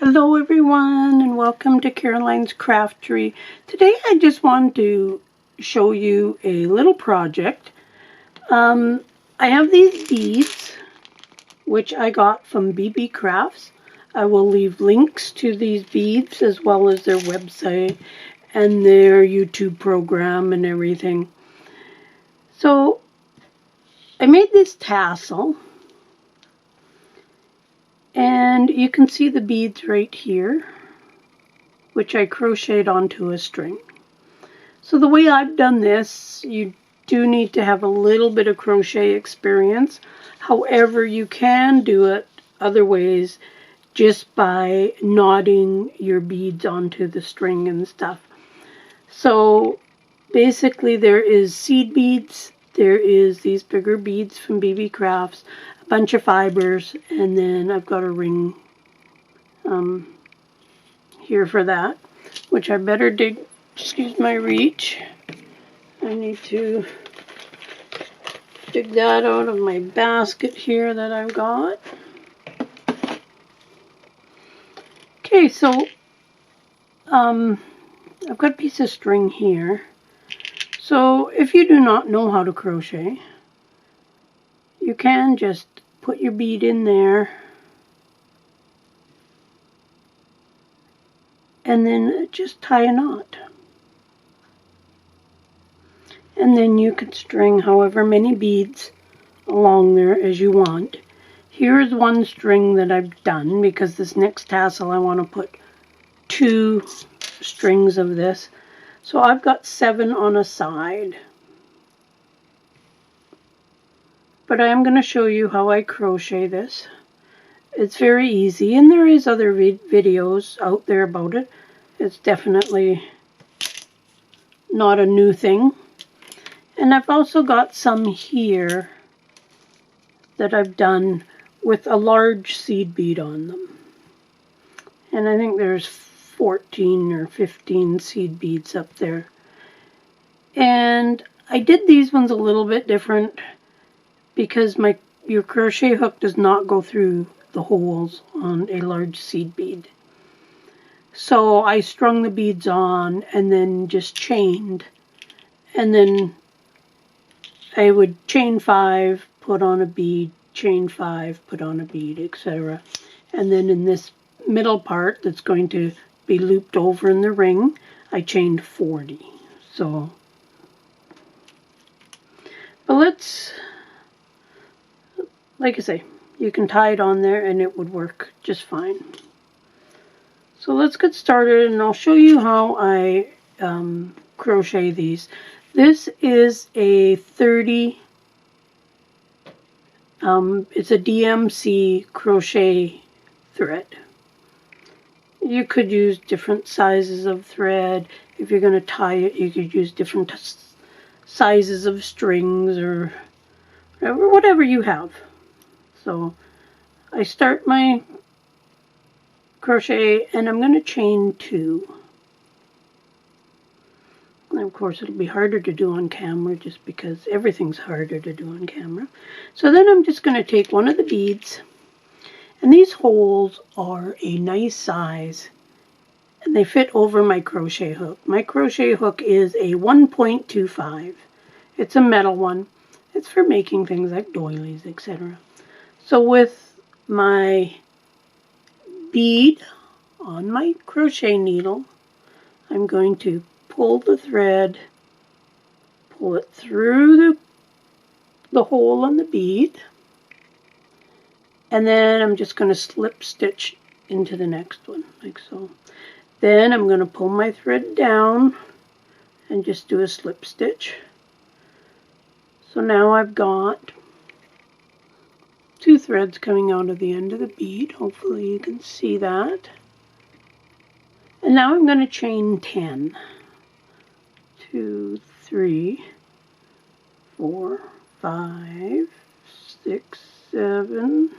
Hello everyone and welcome to Caroline's Craftery. Today I just want to show you a little project. I have these beads which I got from beebeecrafts. I will leave links to these beads as well as their website and their YouTube program and everything. So I made this tassel. And you can see the beads right here, which I crocheted onto a string. So the way I've done this, you do need to have a little bit of crochet experience. However, you can do it other ways just by knotting your beads onto the string and stuff. So basically there is seed beads, there is these bigger beads from beebeecrafts, a bunch of fibers, and then I've got a ring here for that, which I better dig, excuse my reach. I need to dig that out of my basket here that I've got. Okay, so I've got a piece of string here. So if you do not know how to crochet, you can just put your bead in there and then just tie a knot. And then you can string however many beads along there as you want. Here's one string that I've done because this next tassel I want to put 2 strings of this. So I've got 7 on a side. But I am going to show you how I crochet this. It's very easy, and there is other videos out there about it. It's definitely not a new thing. And I've also got some here that I've done with a large seed bead on them. And I think there's 14 or 15 seed beads up there. And I did these ones a little bit different because your crochet hook does not go through the holes on a large seed bead. So I strung the beads on and then just chained, and then I would chain 5, put on a bead, chain 5, put on a bead, etc. And then in this middle part that's going to be looped over in the ring, I chained 40. So, but let's, like I say, you can tie it on there and it would work just fine. So let's get started and I'll show you how I crochet these. This is a 30, it's a DMC crochet thread. You could use different sizes of thread. If you're going to tie it, you could use different sizes of strings or whatever you have. So I start my crochet and I'm going to chain 2. And of course it'll be harder to do on camera just because everything's harder to do on camera. So then I'm just going to take one of the beads, and these holes are a nice size and they fit over my crochet hook. My crochet hook is a 1.25. It's a metal one. It's for making things like doilies, etc. So with my bead on my crochet needle, I'm going to pull the thread, pull it through the hole on the bead, and then I'm just going to slip stitch into the next one, like so. Then I'm going to pull my thread down and just do a slip stitch. So now I've got 2 threads coming out of the end of the bead. Hopefully you can see that. And now I'm going to chain 10. 2, 3, 4, 5, 6, 7,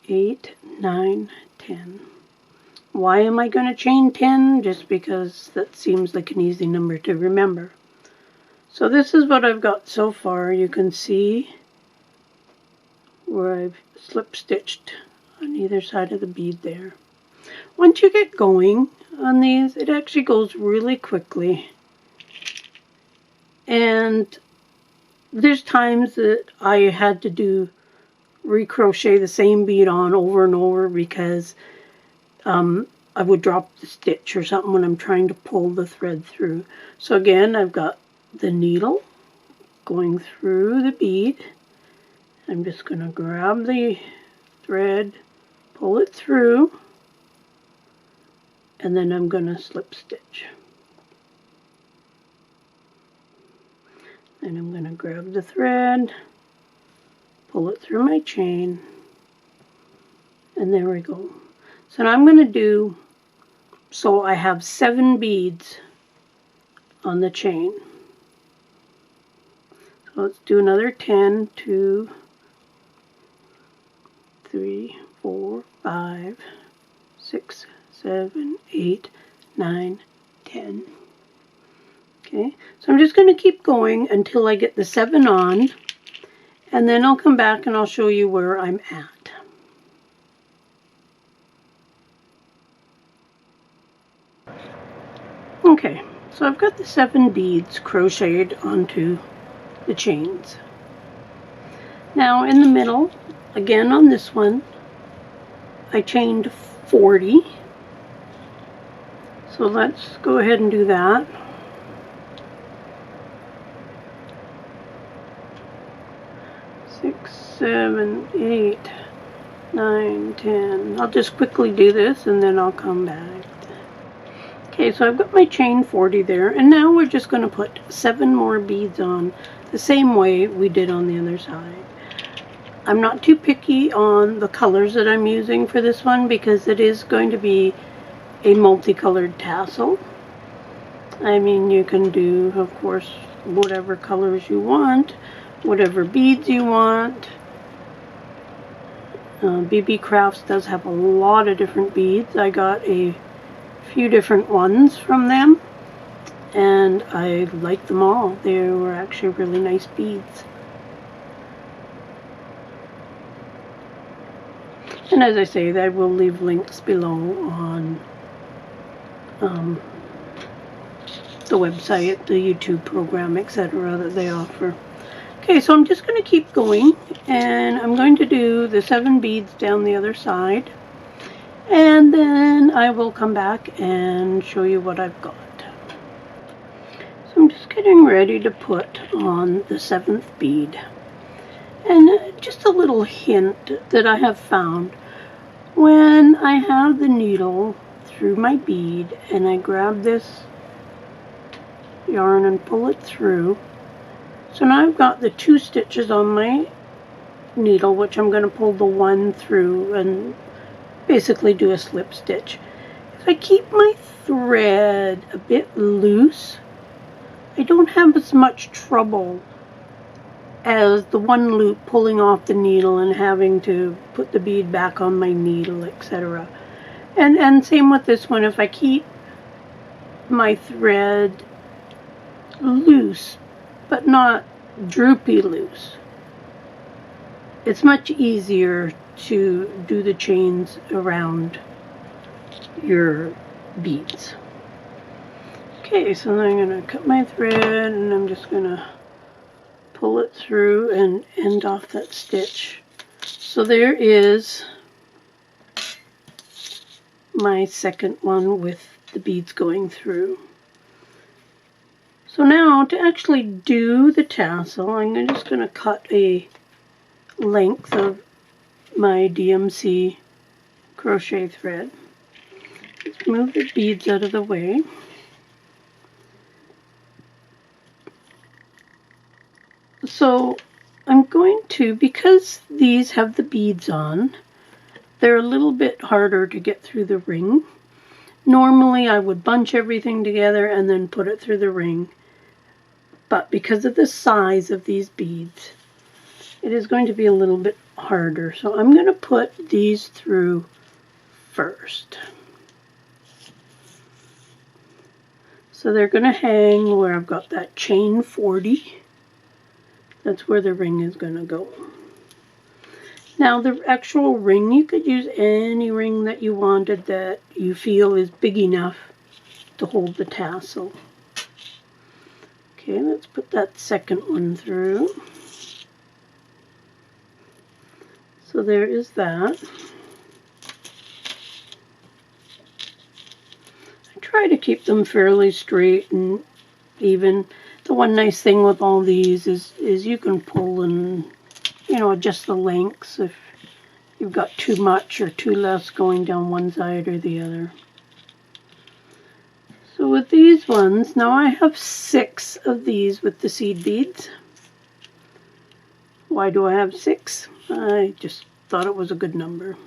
8, 9, 10. Why am I going to chain 10? Just because that seems like an easy number to remember. So this is what I've got so far. You can see where I've slip stitched on either side of the bead there. Once you get going on these, it actually goes really quickly. And there's times that I had to recrochet the same bead on over and over because I would drop the stitch or something when I'm trying to pull the thread through. So again, I've got the needle going through the bead. I'm just going to grab the thread, pull it through, and then I'm going to slip stitch. And I'm going to grab the thread, pull it through my chain, and there we go. So now I'm going to do, so I have 7 beads on the chain. So let's do another 10, 2, 3, 4, 5, 6, 7, 8, 9, 10. Okay, so I'm just going to keep going until I get the 7 on, and then I'll come back and I'll show you where I'm at. Okay, so I've got the 7 beads crocheted onto the chains. Now in the middle, again on this one, I chained 40. So let's go ahead and do that. Six, 7, 8, 9, 10. I'll just quickly do this and then I'll come back. Okay, so I've got my chain 40 there, and now we're just going to put 7 more beads on the same way we did on the other side. I'm not too picky on the colors that I'm using for this one because it is going to be a multicolored tassel. I mean, you can do, of course, whatever colors you want, whatever beads you want. Beebeecrafts does have a lot of different beads. I got a few different ones from them, and I liked them all. They were actually really nice beads. And as I say, I will leave links below on the website, the YouTube program, etc. that they offer. Okay, so I'm just going to keep going, and I'm going to do the 7 beads down the other side, and then I will come back and show you what I've got. So I'm just getting ready to put on the 7th bead. And just a little hint that I have found, when I have the needle through my bead and I grab this yarn and pull it through, so now I've got the 2 stitches on my needle, which I'm going to pull the 1 through and basically do a slip stitch. If I keep my thread a bit loose, I don't have as much trouble as the 1 loop pulling off the needle and having to put the bead back on my needle, etc. And same with this one. If I keep my thread loose, but not droopy loose, it's much easier to do the chains around your beads. Okay, so then I'm going to cut my thread and I'm just going to pull it through and end off that stitch. So there is my second one with the beads going through. So now to actually do the tassel, I'm just going to cut a length of my DMC crochet thread. Let's move the beads out of the way. So I'm going to, because these have the beads on, they're a little bit harder to get through the ring. Normally I would bunch everything together and then put it through the ring, but because of the size of these beads, it is going to be a little bit harder. So I'm going to put these through first. So they're going to hang where I've got that chain 40. That's where the ring is going to go. Now the actual ring, you could use any ring that you wanted that you feel is big enough to hold the tassel. Okay, let's put that second one through. So there is that. I try to keep them fairly straight and even. The one nice thing with all these is you can pull and, you know, adjust the lengths if you've got too much or too less going down one side or the other. So with these ones, now I have 6 of these with the seed beads. Why do I have 6? I just thought it was a good number.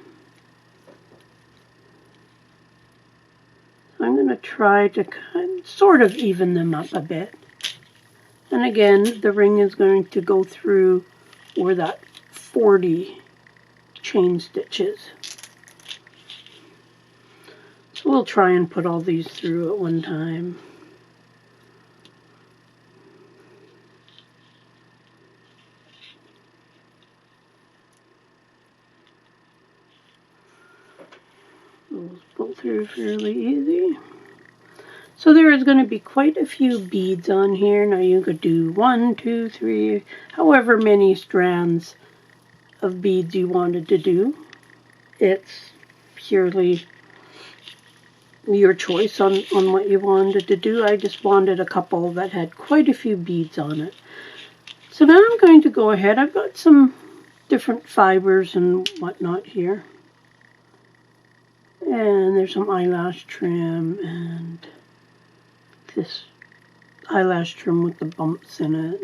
So I'm going to try to sort of even them up a bit. And again, the ring is going to go through where that 40 chain stitches. So we'll try and put all these through at one time. Those pull through fairly easy. So there is going to be quite a few beads on here. Now you could do 1, 2, 3, however many strands of beads you wanted to do. It's purely your choice on what you wanted to do. I just wanted a couple that had quite a few beads on it. So now I'm going to go ahead. I've got some different fibers and whatnot here. And there's some eyelash trim and this eyelash trim with the bumps in it.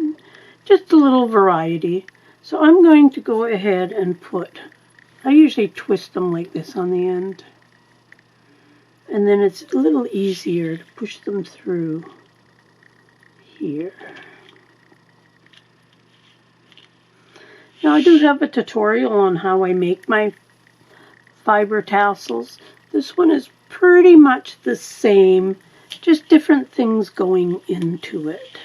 Just a little variety. So I'm going to go ahead and I usually twist them like this on the end. And then it's a little easier to push them through here. Now I do have a tutorial on how I make my fiber tassels. This one is pretty much the same, just different things going into it.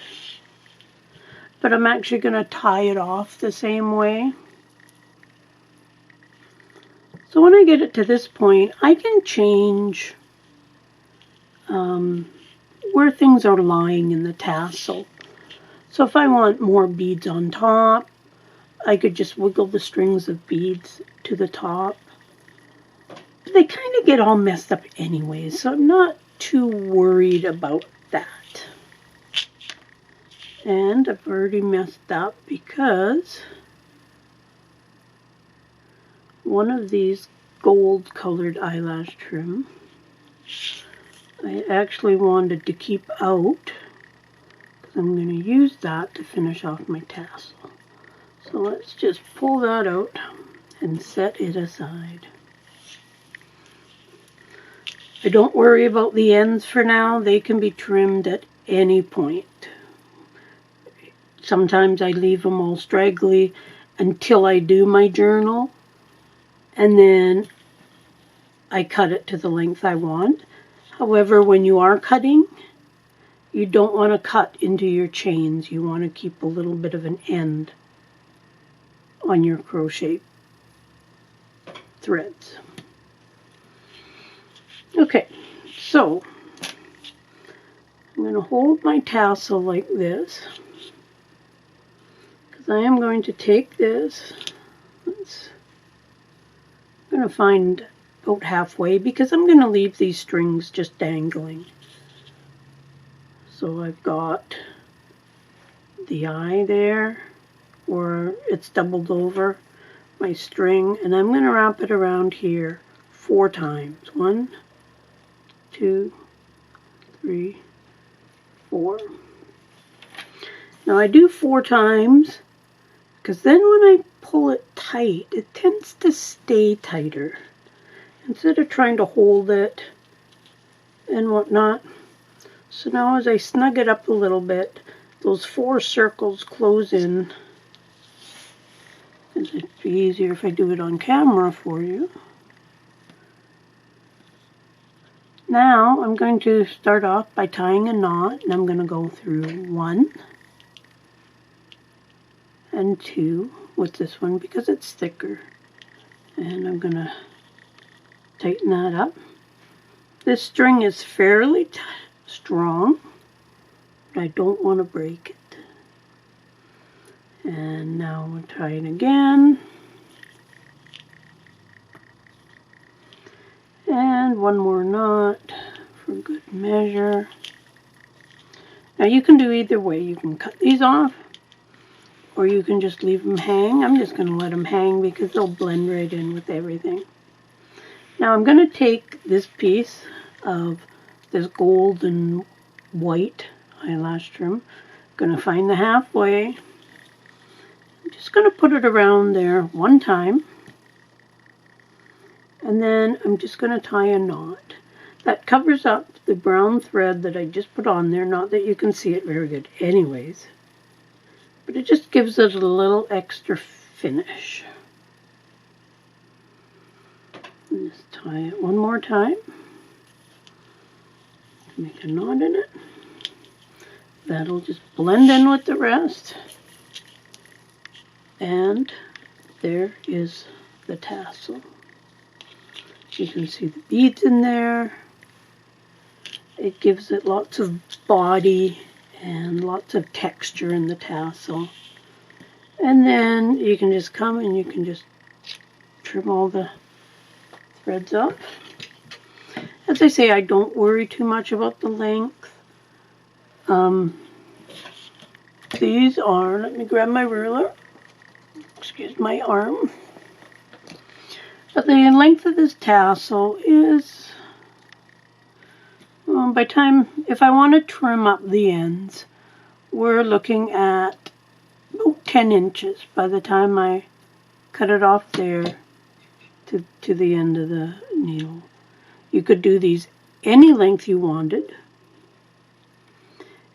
But I'm actually going to tie it off the same way. So when I get it to this point, I can change where things are lying in the tassel. So if I want more beads on top, I could just wiggle the strings of beads to the top. But they kind of get all messed up anyways, so I'm not too worried about that. And I've already messed up because one of these gold colored eyelash trim I actually wanted to keep out because I'm going to use that to finish off my tassel. So let's just pull that out and set it aside. I don't worry about the ends for now. They can be trimmed at any point. Sometimes I leave them all straggly until I do my journal, and then I cut it to the length I want. However, when you are cutting, you don't want to cut into your chains. You want to keep a little bit of an end on your crochet threads. Okay, so I'm going to hold my tassel like this because I am going to take this. I'm going to find about halfway because I'm going to leave these strings just dangling. So I've got the eye there, or it's doubled over my string, and I'm going to wrap it around here 4 times. 1, 2, 3, 4. Now I do 4 times because then when I pull it tight, it tends to stay tighter instead of trying to hold it and whatnot. So now as I snug it up a little bit, those 4 circles close in. It'd be easier if I do it on camera for you. Now I'm going to start off by tying a knot, and I'm going to go through 1 and 2 with this one because it's thicker. And I'm going to tighten that up. This string is fairly strong, but I don't want to break it. And now we'll try it again. And one more knot for good measure. Now you can do either way. You can cut these off, or you can just leave them hang. I'm just going to let them hang because they'll blend right in with everything. Now I'm going to take this piece of this gold and white eyelash trim. I'm going to find the halfway. I'm just going to put it around there one time. And then I'm just going to tie a knot. That covers up the brown thread that I just put on there. Not that you can see it very good anyways. But it just gives it a little extra finish. And just tie it one more time. Make a knot in it. That'll just blend in with the rest. And there is the tassel. You can see the beads in there. It gives it lots of body and lots of texture in the tassel. And then you can just come and you can just trim all the threads up. As I say, I don't worry too much about the length. These are, let me grab my ruler. Excuse my arm. But the length of this tassel is, by time, if I want to trim up the ends, we're looking at about 10 inches by the time I cut it off there to the end of the needle. You could do these any length you wanted,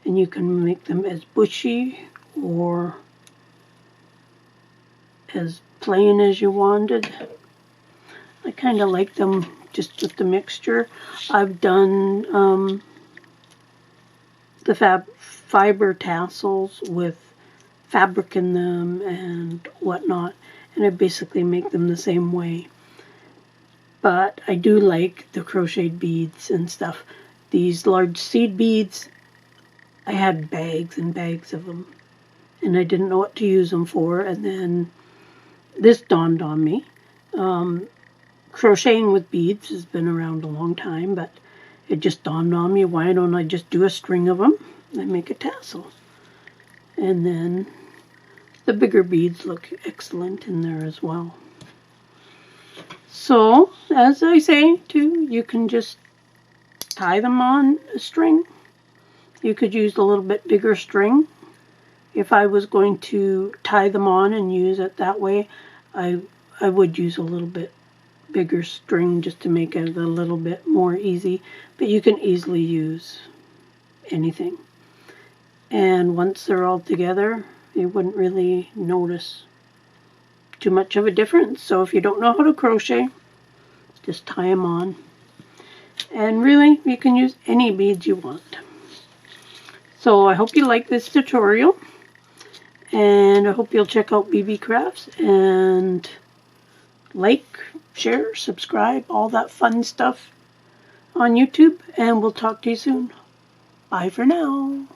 and you can make them as bushy or as plain as you wanted. I kind of like them just with the mixture. I've done the fiber tassels with fabric in them and whatnot, and I basically make them the same way. But I do like the crocheted beads and stuff. These large seed beads, I had bags and bags of them, and I didn't know what to use them for, and then this dawned on me. Crocheting with beads has been around a long time, but it just dawned on me, why don't I just do a string of them and make a tassel? And then the bigger beads look excellent in there as well. So, as I say too, you can just tie them on a string. You could use a little bit bigger string. If I was going to tie them on and use it that way, I would use a little bit bigger string just to make it a little bit more easy, but you can easily use anything. And once they're all together, you wouldn't really notice too much of a difference. So if you don't know how to crochet, just tie them on. And really, you can use any beads you want. So I hope you like this tutorial, and I hope you'll check out beebeecrafts and like, share, subscribe, all that fun stuff on YouTube, and we'll talk to you soon. Bye for now.